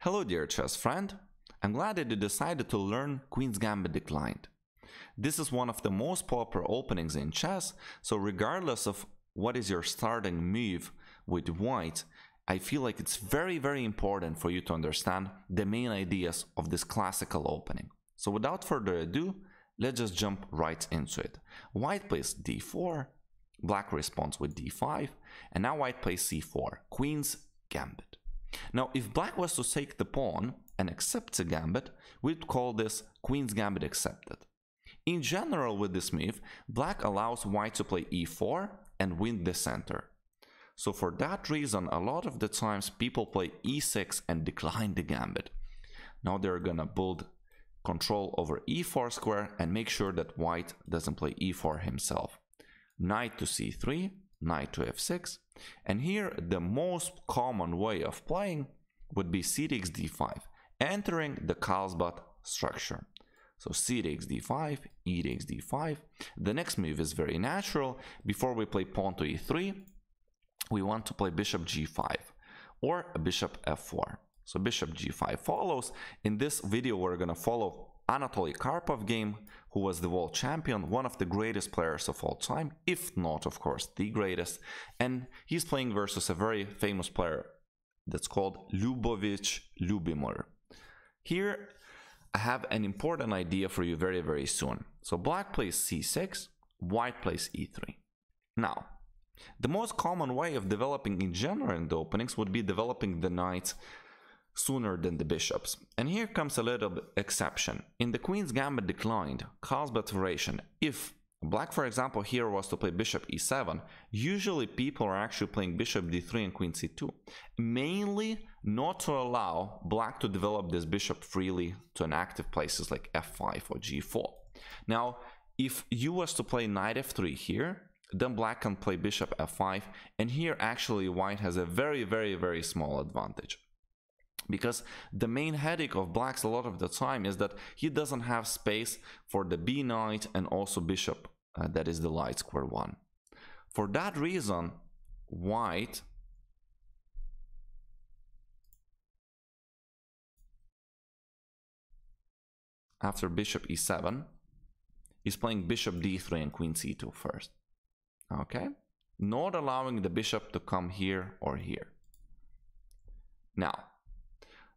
Hello dear chess friend, I'm glad that you decided to learn Queen's Gambit Declined. This is one of the most popular openings in chess, so regardless of what is your starting move with white, I feel like it's very important for you to understand the main ideas of this classical opening. So without further ado, let's just jump right into it. White plays d4, black responds with d5, and now white plays c4, Queen's Gambit. Now, if black was to take the pawn and accepts a gambit, we'd call this Queen's Gambit accepted. In general, with this move, black allows white to play e4 and win the center. So for that reason, a lot of the times people play e6 and decline the gambit. Now they're gonna build control over e4 square and make sure that white doesn't play e4 himself. Knight to c3, knight to f6, and here the most common way of playing would be c takes d5, entering the Carlsbad structure. So c takes d5, e takes d5. The next move is very natural. Before we play pawn to e3, we want to play bishop g5 or bishop f4. So bishop g5 follows. In this video, we're going to follow Anatoly Karpov game, who was the world champion, one of the greatest players of all time, if not, of course, the greatest. And he's playing versus a very famous player that's called Lyubovich Lyubimir. Here, I have an important idea for you very soon. So black plays c6, white plays e3. Now, the most common way of developing in general in the openings would be developing the knights sooner than the bishops. And here comes a little exception. In the Queen's Gambit Declined, Carlsbad variation, if black, for example, here was to play bishop e7, usually people are actually playing bishop d3 and queen c2, mainly not to allow black to develop this bishop freely to inactive places like f5 or g4. Now, if you was to play knight f3 here, then black can play bishop f5, and here actually white has a very small advantage. Because the main headache of blacks a lot of the time is that he doesn't have space for the b knight and also bishop, that is the light square one. For that reason, white after bishop e7 is playing bishop d3 and queen c2 first. Okay? Not allowing the bishop to come here or here. Now,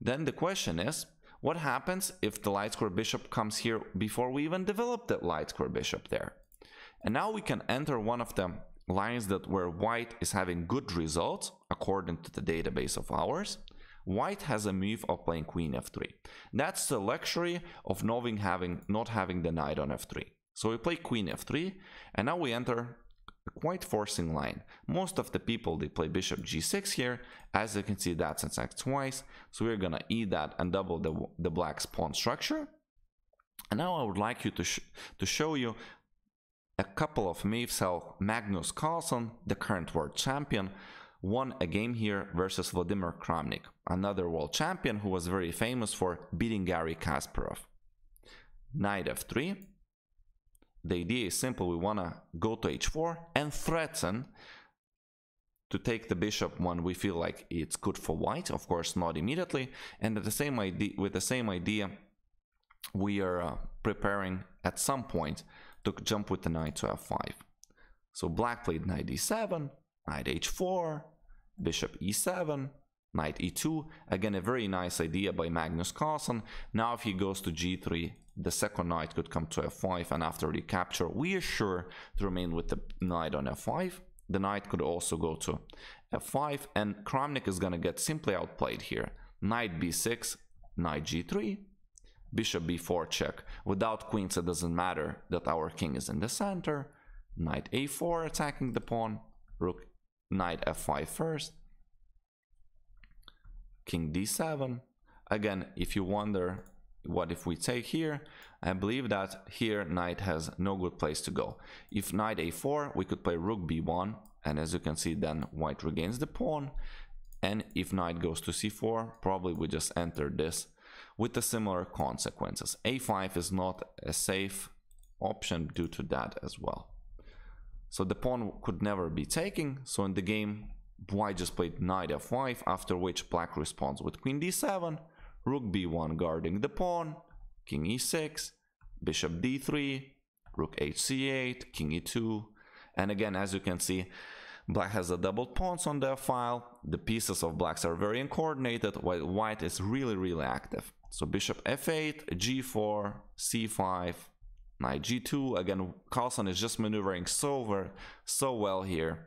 then the question is, what happens if the light square bishop comes here before we even develop the light square bishop there? And now we can enter one of the lines that where white is having good results according to the database of ours. White has a move of playing queen f3. That's the luxury of not having the knight on f3. So we play queen f3, and now we enter a quite forcing line. Most of the people, they play bishop g6 here. As you can see, that's in fact twice. So we're gonna eat that and double the black's pawn structure. And now I would like you to show you a couple of moves how Magnus Carlsen, the current world champion, won a game here versus Vladimir Kramnik, another world champion who was very famous for beating Garry Kasparov. Knight f3. The idea is simple. We want to go to h4 and threaten to take the bishop when we feel like it's good for white. Of course, not immediately. And with the same idea, we are preparing at some point to jump with the knight to f5. So black played knight d7, knight h4, bishop e7, knight e2. Again, a very nice idea by Magnus Carlsen. Now if he goes to g3, the second knight could come to f5, and after recapture, we are sure to remain with the knight on f5. The knight could also go to f5, and Kramnik is going to get simply outplayed here. Knight b6, knight g3, bishop b4 check. Without queens, it doesn't matter that our king is in the center. Knight a4 attacking the pawn, rook, knight f5 first, king d7. Again, if you wonder what if we take here, I believe that here knight has no good place to go. If knight a4, we could play rook b1, and as you can see, then white regains the pawn. And if knight goes to c4, probably we just enter this with the similar consequences. a5 is not a safe option due to that as well. So the pawn could never be taken. So in the game, white just played knight f5, after which black responds with queen d7, rook b1 guarding the pawn, king e6, bishop d3, rook hc8, king e2, and again, as you can see, black has the doubled pawns on their file. The pieces of blacks are very uncoordinated, while white is really active. So bishop f8, g4, c5, knight g2. Again, Carlsen is just maneuvering so well here.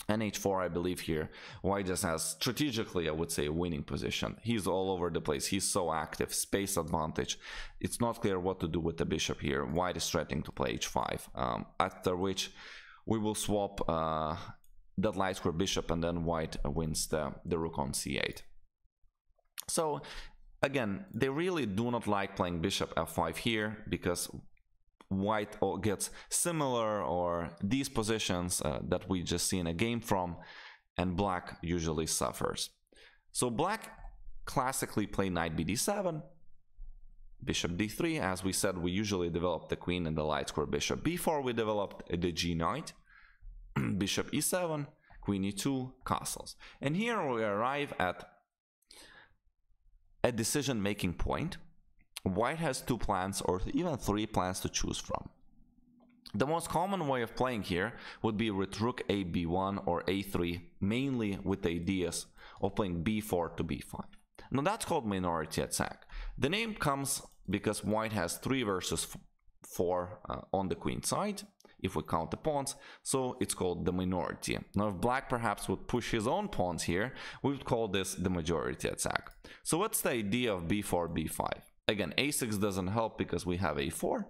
And h4, I believe here, white just has strategically, I would say, a winning position. He's all over the place. He's so active, space advantage. It's not clear what to do with the bishop here. White is threatening to play h5, after which we will swap that light square bishop, and then white wins the rook on c8. So again, they really do not like playing bishop f5 here, because white gets similar or these positions that we just see in a game from, and black usually suffers. So black classically play knight bd7, bishop d3. As we said, we usually develop the queen and the light square bishop. Before we developed the g knight, bishop e7, queen e2, castles. And here we arrive at a decision-making point. White has 2 plans or even 3 plans to choose from. The most common way of playing here would be with rook a b1 or a3, mainly with the ideas of playing b4 to b5. Now that's called minority attack. The name comes because white has 3 versus 4 on the queen side, if we count the pawns, so it's called the minority. Now if black perhaps would push his own pawns here, we would call this the majority attack. So what's the idea of b4, b5? Again, a6 doesn't help because we have a4.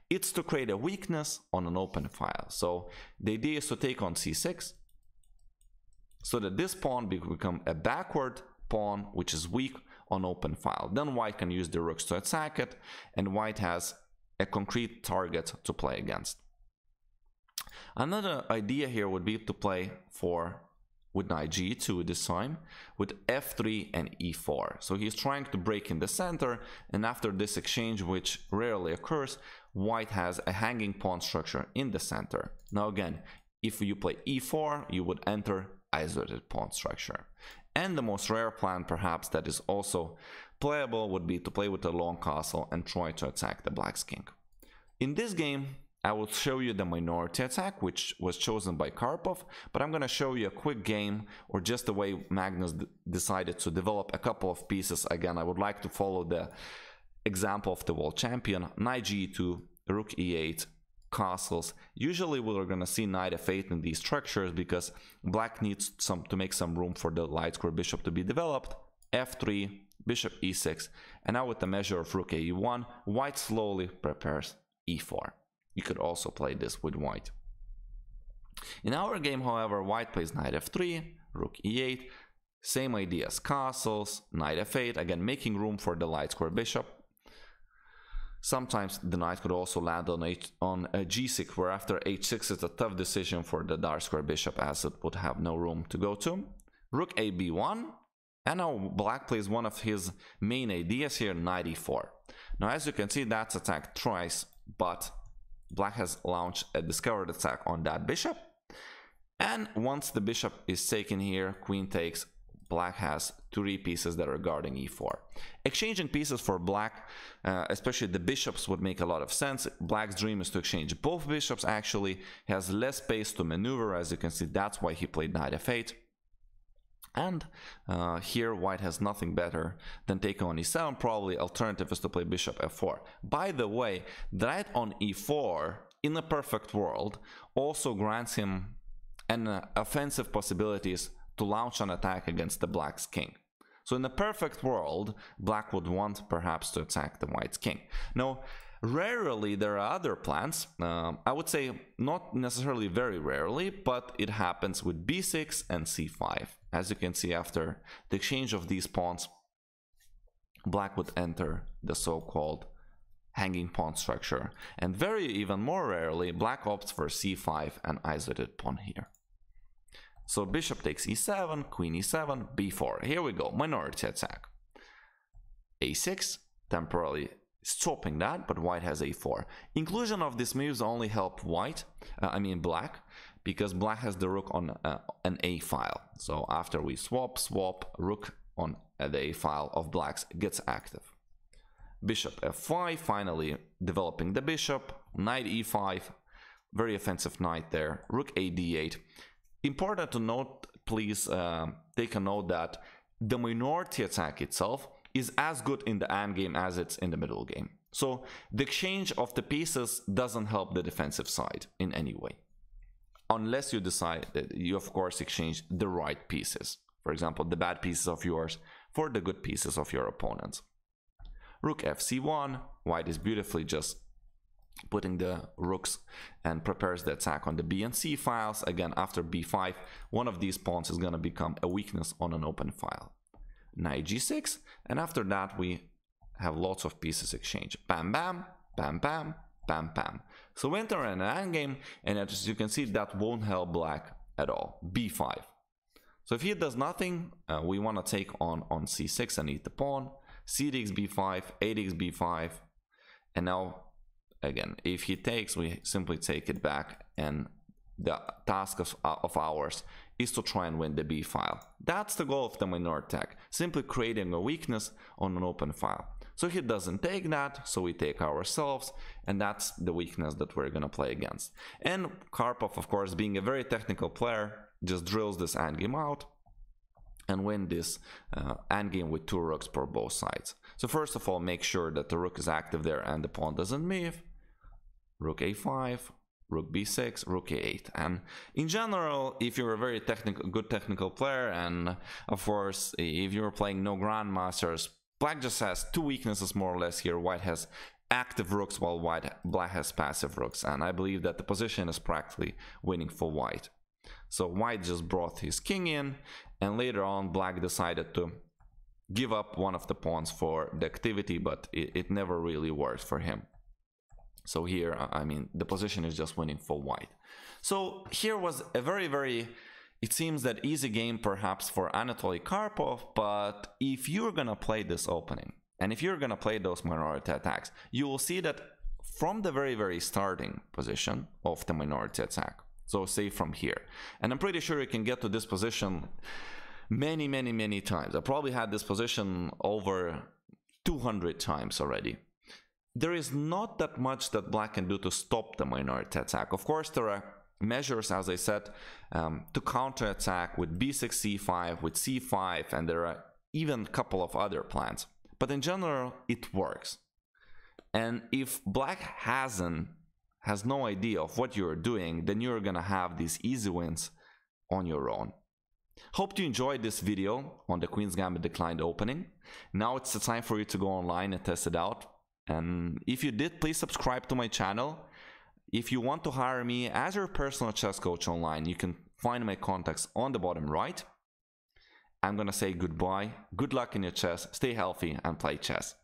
It's to create a weakness on an open file. So the idea is to take on c6 so that this pawn become a backward pawn which is weak on open file. Then white can use the rooks to attack it, and white has a concrete target to play against. Another idea here would be to play with knight g2 this time, with f3 and e4. So he's trying to break in the center, and after this exchange, which rarely occurs, white has a hanging pawn structure in the center. Now again, if you play e4, you would enter isolated pawn structure. And the most rare plan perhaps that is also playable would be to play with a long castle and try to attack the black's king. In this game, I will show you the minority attack, which was chosen by Karpov, but I'm going to show you a quick game, or just the way Magnus decided to develop a couple of pieces. Again, I would like to follow the example of the world champion. Knight g2, rook e8, castles. Usually we're going to see knight f8 in these structures because black needs to make some room for the light square bishop to be developed. f3, bishop e6, and now with the measure of rook e1, white slowly prepares e4. You could also play this with white. In our game, however, white plays knight f3, rook e8, same ideas, castles, knight f8, again making room for the light square bishop. Sometimes the knight could also land on a g6, where after h6 is a tough decision for the dark square bishop, as it would have no room to go to. Rook a b1, and now black plays one of his main ideas here, knight e4. Now as you can see, that's attacked twice, but black has launched a discovered attack on that bishop, and once the bishop is taken here, queen takes, black has 3 pieces that are guarding e4. Exchanging pieces for black, especially the bishops, would make a lot of sense. Black's dream is to exchange both bishops. Actually, he has less space to maneuver, as you can see. That's why he played knight f8. And here white has nothing better than take on e7. Probably alternative is to play bishop f4. By the way, knight on e4 in a perfect world also grants him an offensive possibilities to launch an attack against the black's king. So in a perfect world, black would want perhaps to attack the white's king. Now, rarely there are other plans. I would say not necessarily very rarely, but it happens with b6 and c5. As you can see, after the exchange of these pawns, black would enter the so-called hanging pawn structure. And very even more rarely, black opts for c5 and isolated pawn here. So bishop takes e7, queen e7, b4. Here we go, minority attack. a6, temporarily stopping that, but white has a4. Inclusion of these moves only help black, because black has the rook on an a file. So after we swap, rook on the file of blacks gets active. Bishop f5, finally developing the bishop. Knight e5, very offensive knight there. Rook a d8. Important to note, please take a note that the minority attack itself is as good in the endgame as it's in the middle game. So the exchange of the pieces doesn't help the defensive side in any way, unless you decide that you of course exchange the right pieces. For example, the bad pieces of yours for the good pieces of your opponents. Rook fc1, white is beautifully just putting the rooks and prepares the attack on the b and c files. Again, after b5, one of these pawns is going to become a weakness on an open file. Knight g6, and after that we have lots of pieces exchange. Bam bam, bam bam, bam bam. So we enter an endgame, and as you can see, that won't help black at all. b5. So if he does nothing, we want to take on c6 and eat the pawn. c takes b5, a takes b5, and now again, if he takes, we simply take it back, and the task of ours is to try and win the b file. That's the goal of the minority attack, simply creating a weakness on an open file. So he doesn't take that, so we take ourselves, and that's the weakness that we're gonna play against. And Karpov, of course, being a very technical player, just drills this endgame out and win this endgame with 2 rooks for both sides. So first of all, make sure that the rook is active there and the pawn doesn't move. Rook a5, rook b6, rook a8. And in general, if you're a very good technical player, and of course if you're playing no grandmasters, black just has 2 weaknesses more or less here. White has active rooks while black has passive rooks, and I believe that the position is practically winning for white. So white just brought his king in, and later on black decided to give up one of the pawns for the activity, but it never really worked for him. So here, I mean, the position is just winning for white. So here was a very, it seems that easy game perhaps for Anatoly Karpov, but if you're gonna play this opening, and if you're gonna play those minority attacks, you will see that from the very starting position of the minority attack, so say from here, and I'm pretty sure you can get to this position many times. I probably had this position over 200 times already. There is not that much that black can do to stop the minority attack. Of course, there are measures, as I said, to counter attack with b6, c5, with c5, and there are even a couple of other plans. But in general, it works. And if black has no idea of what you're doing, then you're gonna have these easy wins on your own. Hope you enjoyed this video on the Queen's Gambit declined opening. Now it's the time for you to go online and test it out. And if you did, please subscribe to my channel. If you want to hire me as your personal chess coach online, you can find my contacts on the bottom right. I'm gonna say goodbye, good luck in your chess, stay healthy and play chess.